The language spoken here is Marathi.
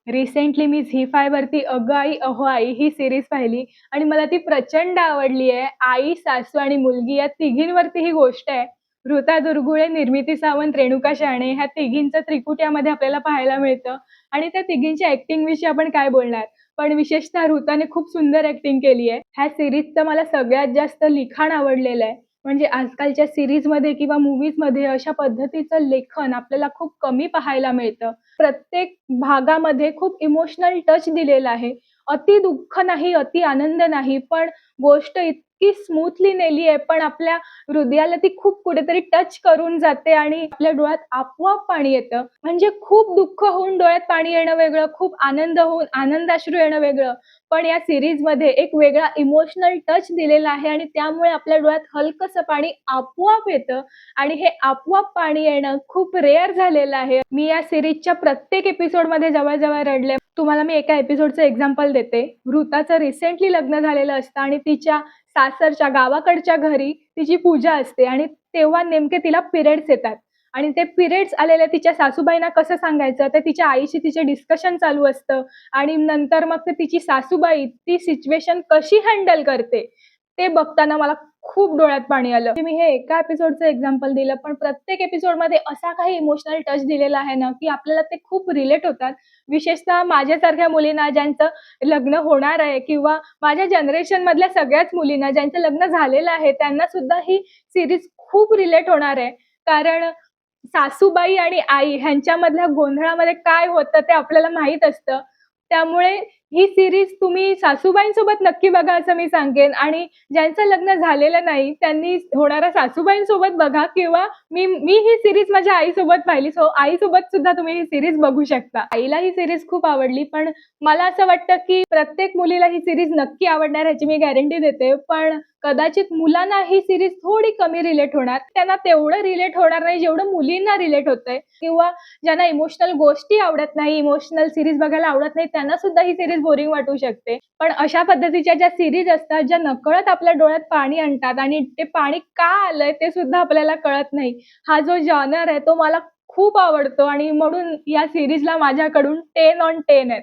रिसेंटली मी झी5 वरती "अगं आई अहो आई" ही सीरीज पाहिली आणि मला ती प्रचंड आवडली आहे. आई, सासू आणि मुलगी या तिघींवरती ही गोष्ट आहे. ऋता दुर्गुळे, निर्मिती सावंत, रेणुका शहाणे ह्या तिघींचं त्रिकूट यामध्ये आपल्याला पाहायला मिळतं आणि त्या तिघींच्या ॲक्टिंगविषयी आपण काय बोलणार. पण विशेषतः ऋताने खूप सुंदर ॲक्टिंग केली आहे. ह्या सीरीजचं मला सगळ्यात जास्त लिखाण आवडलेलं आहे. म्हणजे आजकालच्या सीरीजमध्ये किंवा मूव्हीजमध्ये अशा पद्धतीचं लेखन आपल्याला खूप कमी पाहायला मिळतं. प्रत्येक भागामध्ये खूप इमोशनल टच दिलेला आहे. अति दुःख नाही, अति आनंद नाही, पण गोष्ट इतकी स्मूथली नेली आहे, पण आपल्या हृदयाला ती खूप कुठेतरी टच करून जाते आणि आपल्या डोळ्यात आपोआप पाणी येतं. म्हणजे खूप दुःख होऊन डोळ्यात पाणी येणं वेगळं, खूप आनंद होऊन आनंदाश्रू येणं वेगळं. पण या सीरीजमध्ये एक वेगळा इमोशनल टच दिलेला आहे आणि त्यामुळे आपल्या डोळ्यात हलकसं पाणी आपोआप येतं आणि हे आपोआप पाणी येणं खूप रेअर झालेलं आहे. मी या सीरीजच्या प्रत्येक एपिसोडमध्ये जवळ-जवळ रडले. तुम्हाला मी एका एपिसोडचं एक्झाम्पल देते. ऋताचं रिसेंटली लग्न झालेलं असतं आणि तिच्या सासरच्या गावाकडच्या घरी तिची पूजा असते आणि तेव्हा नेमके तिला पिरियड्स येतात आणि ते पिरियड्स आलेले तिच्या सासूबाईंना कसं सांगायचं, ते तिच्या आईशी तिचे डिस्कशन चालू असतं आणि नंतर मग ते तिची सासूबाई ती सिच्युएशन कशी हँडल करते, ते बघताना मला खूप डोळ्यात पाणी आलं. मी हे एका एपिसोडचं एक्झाम्पल दिलं, पण प्रत्येक एपिसोडमध्ये असा काही इमोशनल टच दिलेला आहे ना, की आपल्याला ते खूप रिलेट होतात. विशेषतः माझ्यासारख्या मुलींना ज्यांचं लग्न होणार आहे किंवा माझ्या जनरेशनमधल्या सगळ्याच मुलींना ज्यांचं लग्न झालेलं आहे, त्यांना सुद्धा ही सीरीज खूप रिलेट होणार आहे. कारण सासूबाई आणि आई ह्यांच्यामधल्या गोंधळामध्ये काय होतं ते आपल्याला माहीत असतं. त्यामुळे ही सीरीज तुम्ही सासूबाईंसोबत नक्की बघा असं मी सांगेन आणि ज्यांचं लग्न झालेलं नाही त्यांनी होणाऱ्या सासूबाईंसोबत बघा किंवा मी मी ही सीरीज माझ्या आईसोबत पाहिली. सो आईसोबत सुद्धा तुम्ही ही सीरीज बघू शकता. आईला ही सीरीज खूप आवडली, पण मला असं वाटतं की प्रत्येक मुलीला ही सीरीज नक्की आवडणार ह्याची मी गॅरंटी देते. पण कदाचित मुलांना ही सीरीज थोडी कमी रिलेट होणार. त्यांना तेवढं रिलेट होणार नाही जेवढं मुलींना रिलेट होतंय किंवा ज्यांना इमोशनल गोष्टी आवडत नाही, इमोशनल सीरीज बघायला आवडत नाही, त्यांना सुद्धा ही सीरीज बोरिंग वाटू शकते. पण अशा पद्धतीच्या ज्या सीरीज असतात, ज्या नकळत आपल्या डोळ्यात पाणी आणतात आणि ते पाणी का आलंय ते सुद्धा आपल्याला कळत नाही. हा जो जॉनर आहे तो मला खूप आवडतो आणि म्हणून या सीरीजला माझ्याकडून 10 ऑन 10 आहेत.